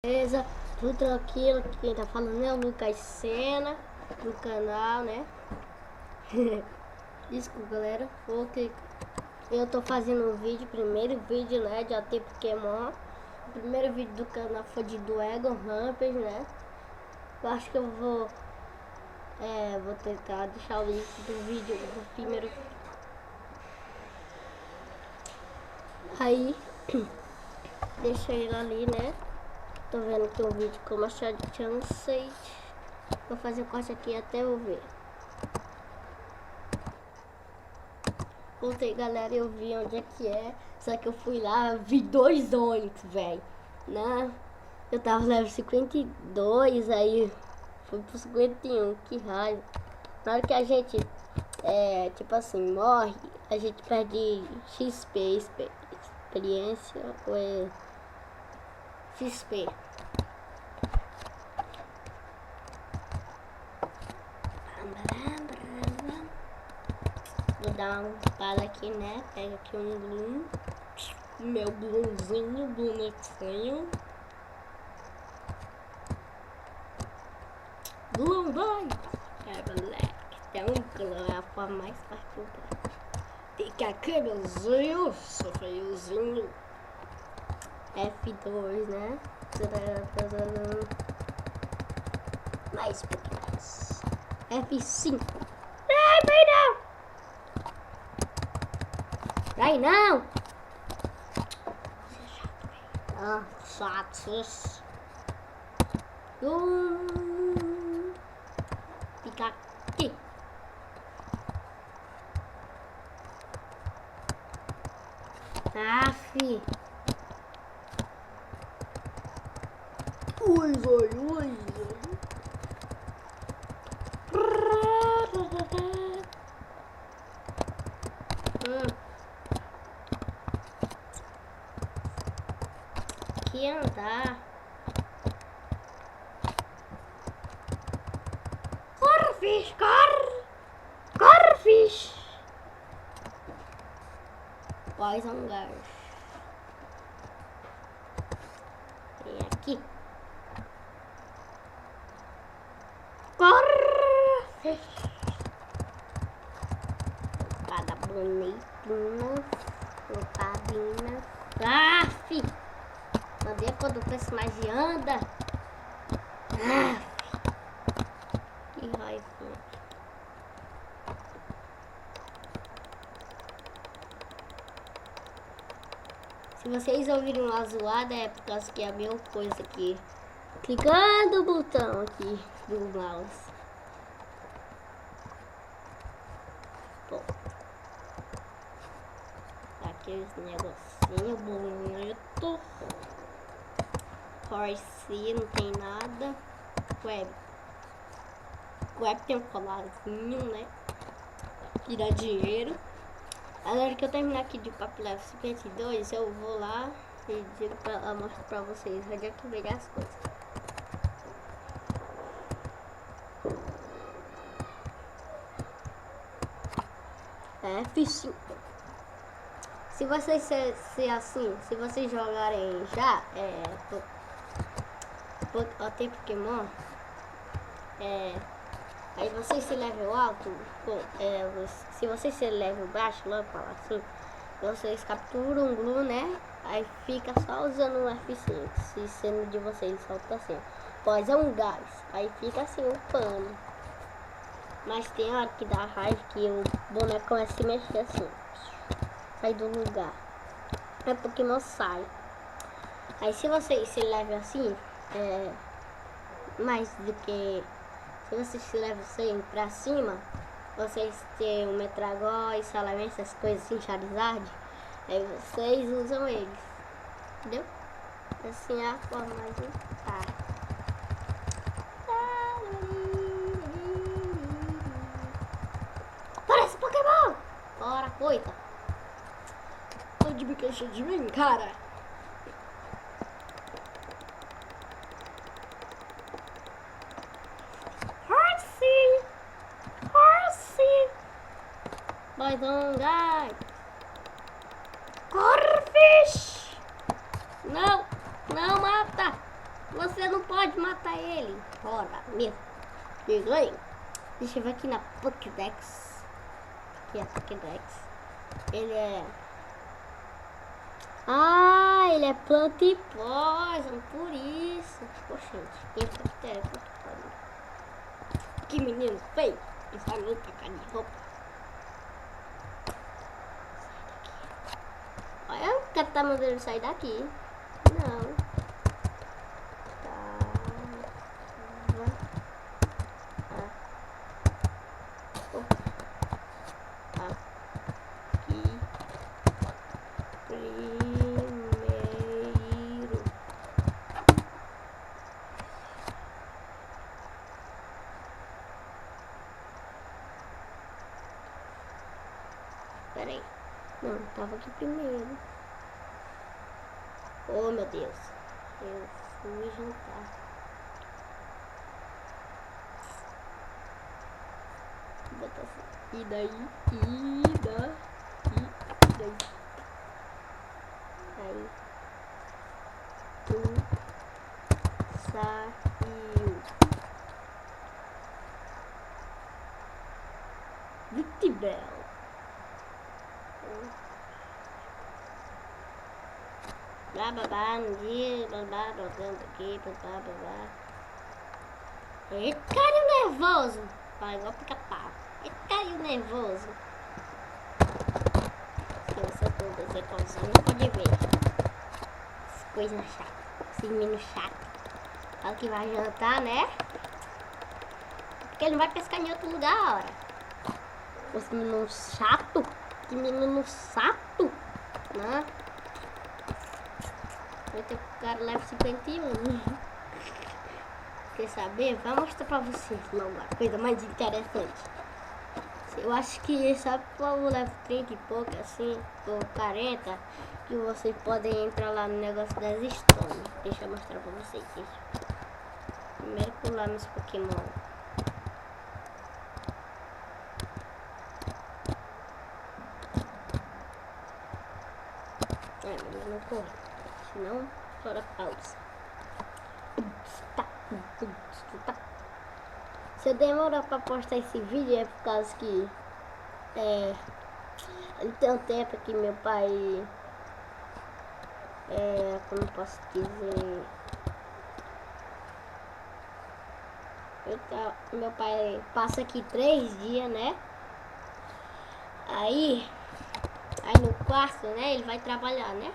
Beleza, tudo tranquilo. Quem tá falando é o Lucas Sena do canal, né? Desculpa, galera. Eu tô fazendo um vídeo, primeiro vídeo, né, de AT Pokémon. O primeiro vídeo do canal foi de Dragon Rampage, né? Eu acho que eu vou tentar deixar o link do vídeo do primeiro. Aí deixa ele ali, né? Tô vendo que o vídeo com Machado Chansey. Vou fazer o corte aqui até eu ver. Voltei, galera, eu vi onde é que é. Só que eu fui lá, vi 2 Onix, velho. Né? Eu tava no level 52, aí fui pro 51, que raiva. Na hora que a gente, tipo assim, morre, a gente perde XP, experiência, ou é XP. Vou dar uma espada aqui, né? Pega aqui um Gloom. Meu Gloomzinho, bonitinho. Gloom, vai! Moleque. Tem um Gloom, é a forma mais fácil. Fica aqui, meuzinho. Sou feiozinho. F2, né? Mais pequenas. F5. Ai, vai não! Vai não! Ah, chatos. Fica aqui. Aff. Ui, ui, ui. Que andar. Corfish, Corfish. Poison Garf. Vem aqui. Corfish. Espada bonitinha. Lutadinha. Aff. Mandei quando o personagem anda. Que raiva. Se vocês ouvirem uma zoada é por causa que é a mesma coisa aqui. Clicando o botão aqui do mouse. Bom. Aqueles negocinho bonito. Horse não tem nada. Web tem um colarzinho, né? Que dá dinheiro. A hora que eu terminar aqui de papo level 52, eu vou lá e digo mostro pra vocês onde é que vem as coisas. F5. Se vocês se vocês jogarem já tem Pokémon, aí vocês se level alto, se vocês se level baixo, logo falar assim, vocês capturam um Gloom, né? Aí fica só usando o F5, se sendo de vocês solta assim. Pois é um gás, aí fica assim um pano. Mas tem hora que dá raiva que o boneco começa a se mexer assim, sai do lugar. É Pokémon sai. Aí se vocês se level assim, mais do que se vocês se levam 100 pra cima, vocês têm o Metragol, Salamence, essas coisas assim, Charizard, aí vocês usam eles, entendeu? Assim é a forma mais fácil. Parece Pokémon! Bora, coita! Tô de biquecha de mim, cara! Poison Guy. Corfish! Não! Não mata! Você não pode matar ele. Ora, meu. Chegou aí. Deixa eu ver aqui na Pokédex. Aqui é a Pokédex. Ele é... Ah, ele é planta e poison, por isso. Poxa, gente, bactéria, que menino feio. Essa louca, cara de roupa. Olha, o cara tá mandando ele sair daqui. Não. Peraí. Não, tava aqui primeiro. Oh, meu Deus. Eu fui jantar. Vou botar assim. E daí? E daí? Aí. Tu saiu. Victibel. Blá blá blá, no dia, blá blá, blogando aqui, blá blá blá. Eita, carinho nervoso. Fala igual pica-pau. Eita, carinho nervoso. Se você for você não pode ver. Essas coisas chatas. Esses meninos chatos. Fala que vai jantar, né? Porque ele não vai pescar em outro lugar, ora. Esse menino chato. Que menino chato. Né? Vai ter que o cara leva 51. Quer saber? Vou mostrar pra vocês logo a coisa mais interessante. Eu acho que só o level 30 e pouco, assim, ou 40, que vocês podem entrar lá no negócio das stones. Deixa eu mostrar pra vocês. Primeiro pular meus Pokémon. Mas não corre. Senão, fora pausa. Se eu demorar pra postar esse vídeo é por causa que tem um tempo que meu pai como posso dizer, meu pai passa aqui 3 dias, né? Aí no quarto, né, ele vai trabalhar, né?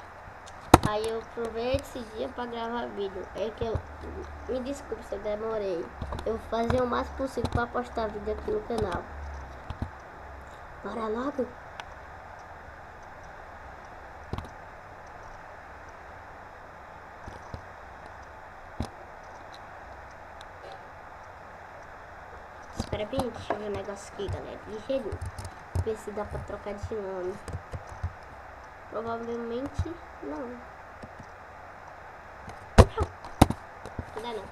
Aí eu aproveito esse dia pra gravar vídeo. É que eu... Me desculpe se eu demorei. Eu vou fazer o máximo possível pra postar vídeo aqui no canal. Bora logo. Espera bem, deixa eu ver o negócio aqui, galera. Ligeirinho. Ver se dá pra trocar de nome. Provavelmente não. Ainda não.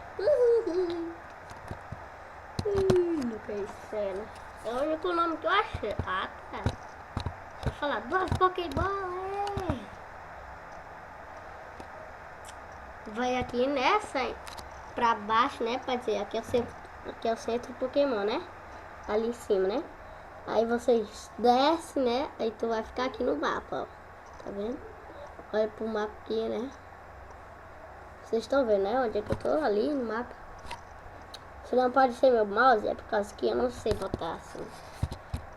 Nunca é cena. É o único nome que eu achei. Ah, tá. Deixa eu falar. 2 Pokébola. Vai aqui nessa, pra baixo, né? Pra dizer, aqui é o centro Pokémon, né? Ali em cima, né? Aí vocês descem, né? Aí tu vai ficar aqui no mapa, ó. Tá vendo? Olha pro mapa aqui, né? Vocês estão vendo, né? Onde é que eu tô? Ali no mapa. Se não pode ser meu mouse, é por causa que eu não sei botar assim.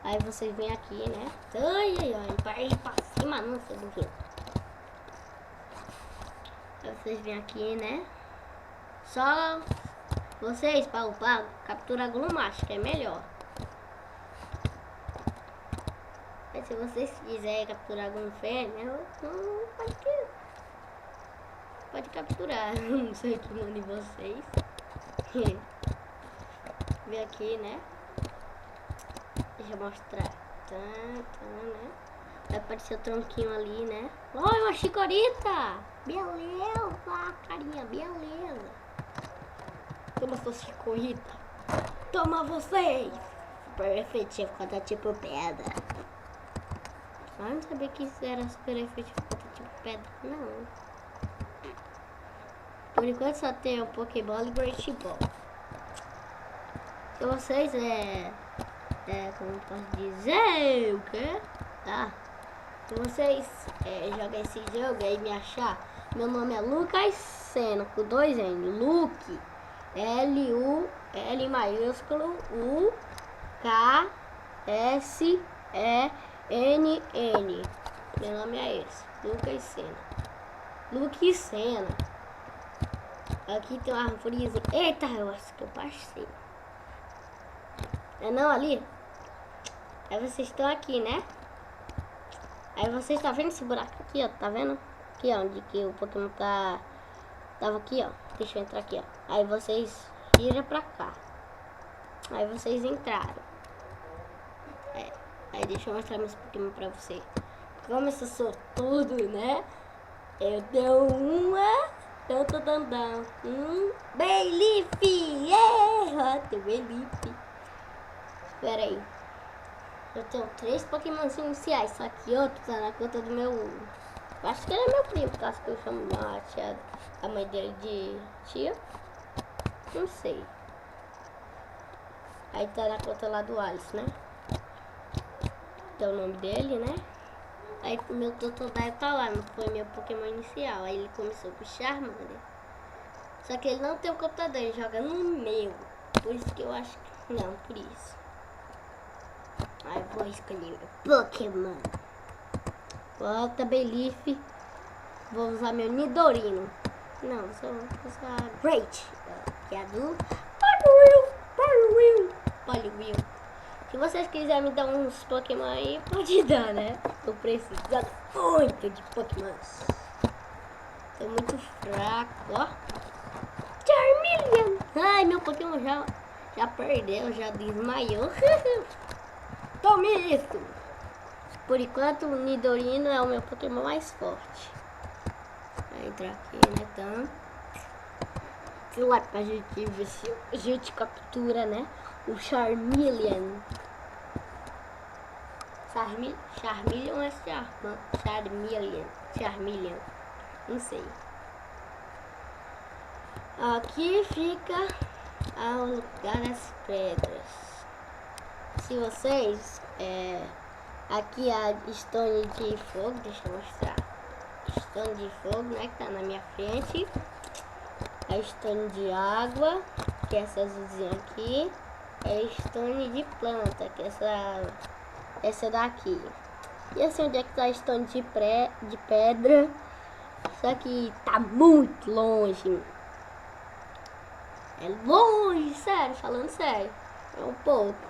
Aí vocês vêm aqui, né? Ai, ai, ai. Vai pra cima, não sei do que. Aí vocês vêm aqui, né? Só vocês, para upar, captura Glumash, que é melhor. Mas se vocês quiserem capturar algum fêmea, pode capturar. Não sei o nome de vocês. Vem aqui, né? Deixa eu mostrar. Né? Vai aparecer o tronquinho ali, né? Olha, uma chicorita! Beleza, carinha, beleza. Toma sua chicorita. Toma vocês! Super efetivo contra tipo pedra. Ah, não sabia que isso era super efetivo contra tipo pedra. Não. Por enquanto só tem o Pokébola e Great Ball. Se vocês como posso dizer, o quê? Tá? Se vocês jogarem esse jogo aí e me achar, meu nome é Lucas Sena, com 2 N. Luke, L maiúsculo, U-K-S-E-N-N. Meu nome é esse, Lucas Sena. Luke Sena. Aqui tem uma árvorezinha. Eita, eu acho que eu passei. É não ali? Aí vocês estão aqui, né? Aí vocês estão vendo esse buraco aqui, ó. Tá vendo? Aqui, ó, onde que o Pokémon tava aqui, ó. Deixa eu entrar aqui, ó. Aí vocês viram pra cá. Aí vocês entraram. Aí deixa eu mostrar meus Pokémon pra você. Como eu sou tudo, né? Eu tenho uma... Bayleef! Yeah! Tem Bayleef. Espera aí. Eu tenho 3 Pokémons iniciais, só que outro tá na conta do meu... Eu acho que ele é meu primo, por causa que eu chamo a mãe dele de tia. Não sei. Aí tá na conta lá do Alice, né? Tem o nome dele, né? Aí o meu Totodile tá lá, não foi meu Pokémon inicial. Aí ele começou com o Charmander. Só que ele não tem o computador, ele joga no meu. Por isso que eu acho que... Não, por isso. Aí vou escolher meu Pokémon. Volta, Bayleef. Vou usar meu Nidorino. Não, vou usar Great, que é a do Poliwhirl. Se vocês quiserem me dar uns Pokémon aí, pode dar, né? Tô precisando muito de Pokémons. Tô muito fraco, ó. Charmeleon! Ai, meu Pokémon já perdeu, já desmaiou. Tome isso! Por enquanto, o Nidorino é o meu Pokémon mais forte. Vai entrar aqui, né? Então, lá pra gente ver se a gente captura, né? O Charmeleon. Charmeleon é Charmeleon. Não sei. Aqui fica o lugar das pedras. Se vocês... aqui a Stone de Fogo, deixa eu mostrar. Stone de Fogo, né? Que tá na minha frente. A Stone de Água, que é essa azulzinha aqui. É Stone de Planta, que é essa daqui. E assim, onde é que tá a Stone de Pedra? Só que tá muito longe. É longe, sério, falando sério. É um pouco.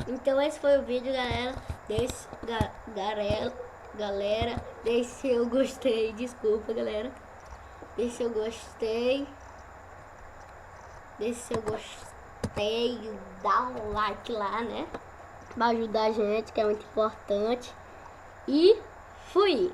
Então esse foi o vídeo, galera. Galera, deixe seu gostei. Desculpa, galera. Deixe seu gostei. Deixe seu gostei. Dá um like lá, né? Pra ajudar a gente, que é muito importante. E fui!